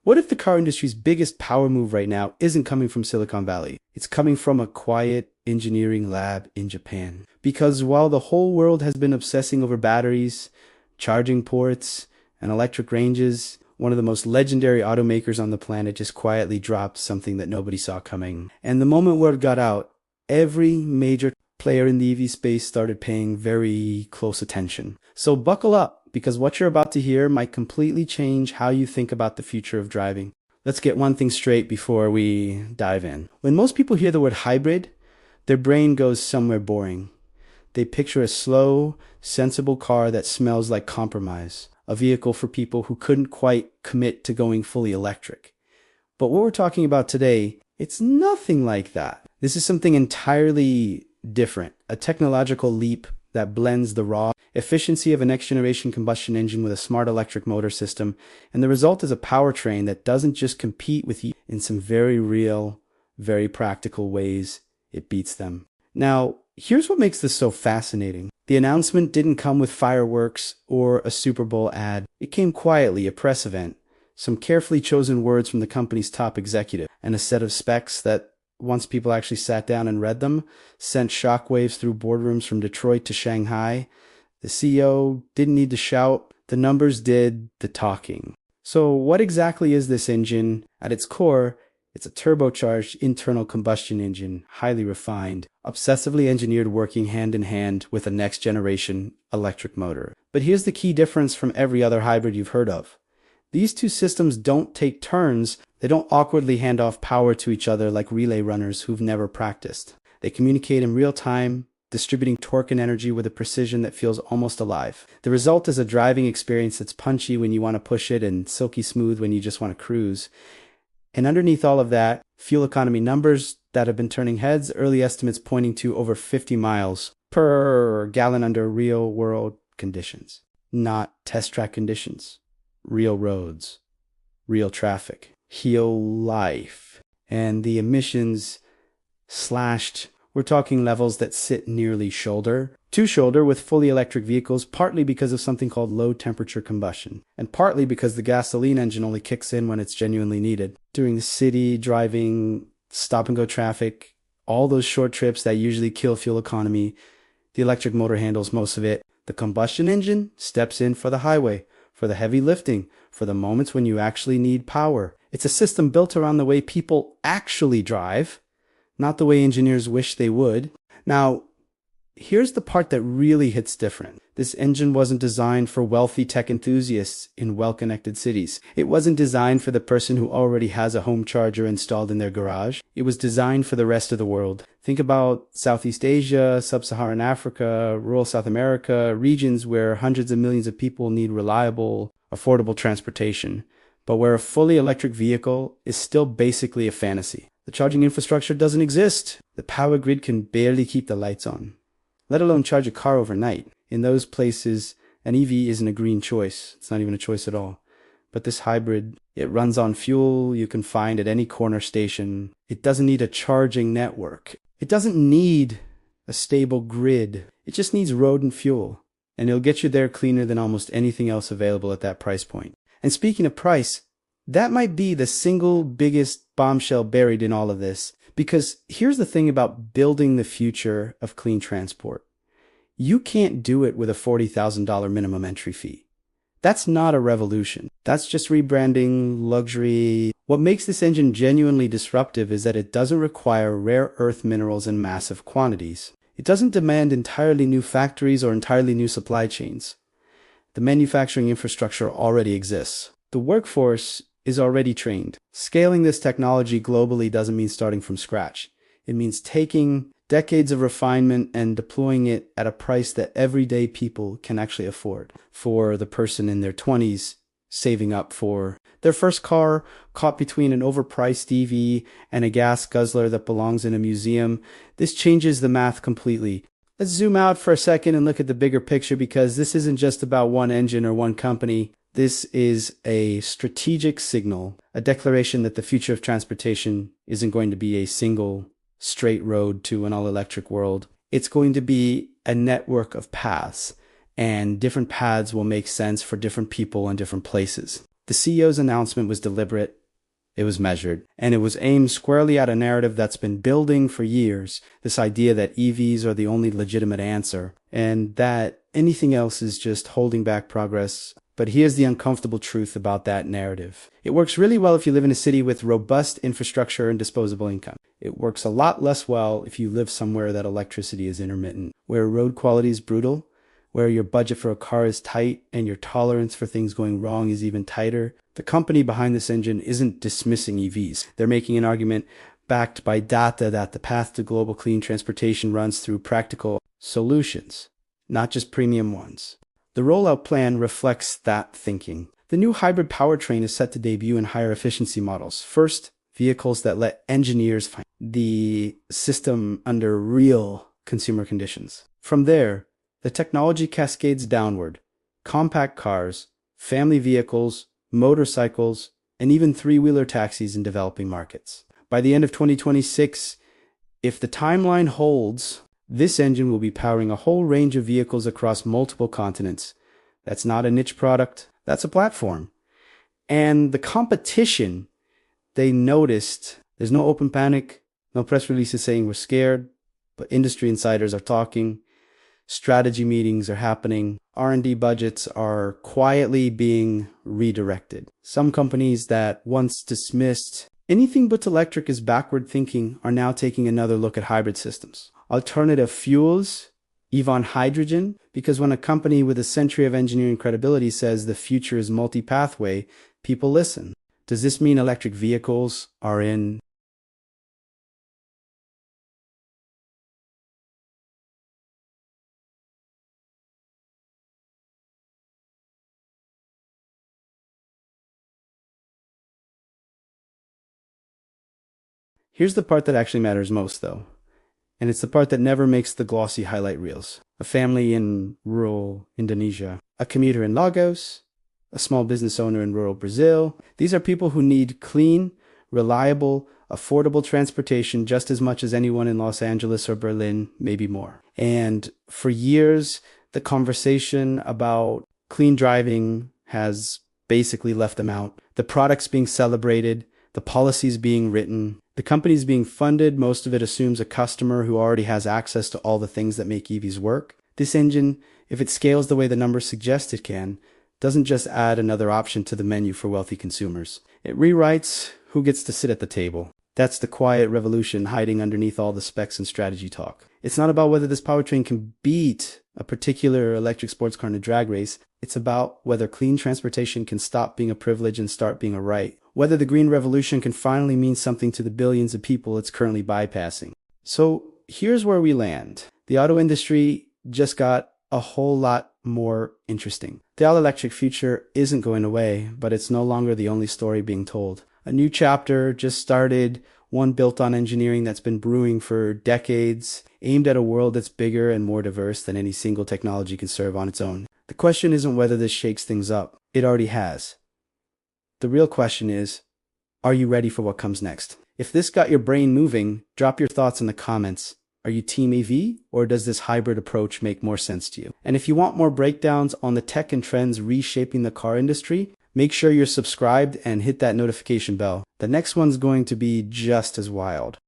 What if the car industry's biggest power move right now isn't coming from Silicon Valley? It's coming from a quiet engineering lab in Japan. Because while the whole world has been obsessing over batteries, charging ports, and electric ranges, one of the most legendary automakers on the planet just quietly dropped something that nobody saw coming. And the moment word got out, every major player in the EV space started paying very close attention. So buckle up, because what you're about to hear might completely change how you think about the future of driving. Let's get one thing straight before we dive in. When most people hear the word hybrid, their brain goes somewhere boring. They picture a slow, sensible car that smells like compromise, a vehicle for people who couldn't quite commit to going fully electric. But what we're talking about today, it's nothing like that. This is something entirely different, a technological leap that blends the raw efficiency of a next-generation combustion engine with a smart electric motor system, and the result is a powertrain that doesn't just compete with you in some very real, very practical ways. It beats them. Now, here's what makes this so fascinating. The announcement didn't come with fireworks or a Super Bowl ad. It came quietly, a press event, some carefully chosen words from the company's top executive, and a set of specs that, once people actually sat down and read them, sent shockwaves through boardrooms from Detroit to Shanghai. The CEO didn't need to shout. The numbers did the talking. So what exactly is this engine? At its core, it's a turbocharged internal combustion engine, highly refined, obsessively engineered, working hand in hand with a next-generation electric motor. But here's the key difference from every other hybrid you've heard of. These two systems don't take turns. They don't awkwardly hand off power to each other like relay runners who've never practiced. They communicate in real time, distributing torque and energy with a precision that feels almost alive. The result is a driving experience that's punchy when you want to push it and silky smooth when you just want to cruise. And underneath all of that, fuel economy numbers that have been turning heads, early estimates pointing to over 50 miles per gallon under real-world conditions. Not test track conditions. Real roads. Real traffic. Real life. And the emissions slashed, we're talking levels that sit nearly shoulder to shoulder with fully electric vehicles, partly because of something called low temperature combustion, and partly because the gasoline engine only kicks in when it's genuinely needed. During the city, driving, stop and go traffic, all those short trips that usually kill fuel economy, the electric motor handles most of it. The combustion engine steps in for the highway, for the heavy lifting, for the moments when you actually need power. It's a system built around the way people actually drive, not the way engineers wish they would. Now, here's the part that really hits different. This engine wasn't designed for wealthy tech enthusiasts in well-connected cities. It wasn't designed for the person who already has a home charger installed in their garage. It was designed for the rest of the world. Think about Southeast Asia, Sub-Saharan Africa, rural South America, regions where hundreds of millions of people need reliable, affordable transportation, but where a fully electric vehicle is still basically a fantasy. The charging infrastructure doesn't exist. The power grid can barely keep the lights on, let alone charge a car overnight. In those places, an EV isn't a green choice. It's not even a choice at all. But this hybrid, it runs on fuel you can find at any corner station. It doesn't need a charging network. It doesn't need a stable grid. It just needs road and fuel. And it'll get you there cleaner than almost anything else available at that price point. And speaking of price, that might be the single biggest bombshell buried in all of this. Because here's the thing about building the future of clean transport. You can't do it with a $40,000 minimum entry fee. That's not a revolution. That's just rebranding, luxury. What makes this engine genuinely disruptive is that it doesn't require rare earth minerals in massive quantities. It doesn't demand entirely new factories or entirely new supply chains. The manufacturing infrastructure already exists. The workforce is already trained. Scaling this technology globally doesn't mean starting from scratch. It means taking decades of refinement and deploying it at a price that everyday people can actually afford. For the person in their 20s saving up for their first car, caught between an overpriced EV and a gas guzzler that belongs in a museum, this changes the math completely. Let's zoom out for a second and look at the bigger picture, because this isn't just about one engine or one company. This is a strategic signal, a declaration that the future of transportation isn't going to be a single straight road to an all-electric world. It's going to be a network of paths, and different paths will make sense for different people and different places. The CEO's announcement was deliberate, it was measured, and it was aimed squarely at a narrative that's been building for years, this idea that EVs are the only legitimate answer, and that anything else is just holding back progress. But here's the uncomfortable truth about that narrative. It works really well if you live in a city with robust infrastructure and disposable income. It works a lot less well if you live somewhere that electricity is intermittent, where road quality is brutal, where your budget for a car is tight and your tolerance for things going wrong is even tighter. The company behind this engine isn't dismissing EVs. They're making an argument backed by data that the path to global clean transportation runs through practical solutions, not just premium ones. The rollout plan reflects that thinking. The new hybrid powertrain is set to debut in higher efficiency models. First, vehicles that let engineers find the system under real consumer conditions. From there, the technology cascades downward. Compact cars, family vehicles, motorcycles, and even three-wheeler taxis in developing markets. By the end of 2026, if the timeline holds, this engine will be powering a whole range of vehicles across multiple continents. That's not a niche product, that's a platform. And the competition, they noticed, there's no open panic, no press releases saying we're scared, but industry insiders are talking. Strategy meetings are happening. R&D budgets are quietly being redirected. Some companies that once dismissed anything but electric as backward thinking are now taking another look at hybrid systems. Alternative fuels, even hydrogen, because when a company with a century of engineering credibility says the future is multi-pathway, people listen. Does this mean electric vehicles are in? Here's the part that actually matters most, though. And it's the part that never makes the glossy highlight reels. A family in rural Indonesia, a commuter in Lagos, a small business owner in rural Brazil. These are people who need clean, reliable, affordable transportation just as much as anyone in Los Angeles or Berlin, maybe more. And for years, the conversation about clean driving has basically left them out. The products being celebrated, the policies being written, the companies being funded, most of it assumes a customer who already has access to all the things that make EVs work. This engine, if it scales the way the numbers suggest it can, doesn't just add another option to the menu for wealthy consumers. It rewrites who gets to sit at the table. That's the quiet revolution hiding underneath all the specs and strategy talk. It's not about whether this powertrain can beat a particular electric sports car in a drag race. It's about whether clean transportation can stop being a privilege and start being a right. Whether the green revolution can finally mean something to the billions of people it's currently bypassing. So here's where we land. The auto industry just got a whole lot more interesting. The all-electric future isn't going away, but it's no longer the only story being told. A new chapter just started, one built on engineering that's been brewing for decades, aimed at a world that's bigger and more diverse than any single technology can serve on its own. The question isn't whether this shakes things up. It already has. The real question is, are you ready for what comes next? If this got your brain moving, drop your thoughts in the comments. Are you team EV, or does this hybrid approach make more sense to you? And if you want more breakdowns on the tech and trends reshaping the car industry, make sure you're subscribed and hit that notification bell. The next one's going to be just as wild.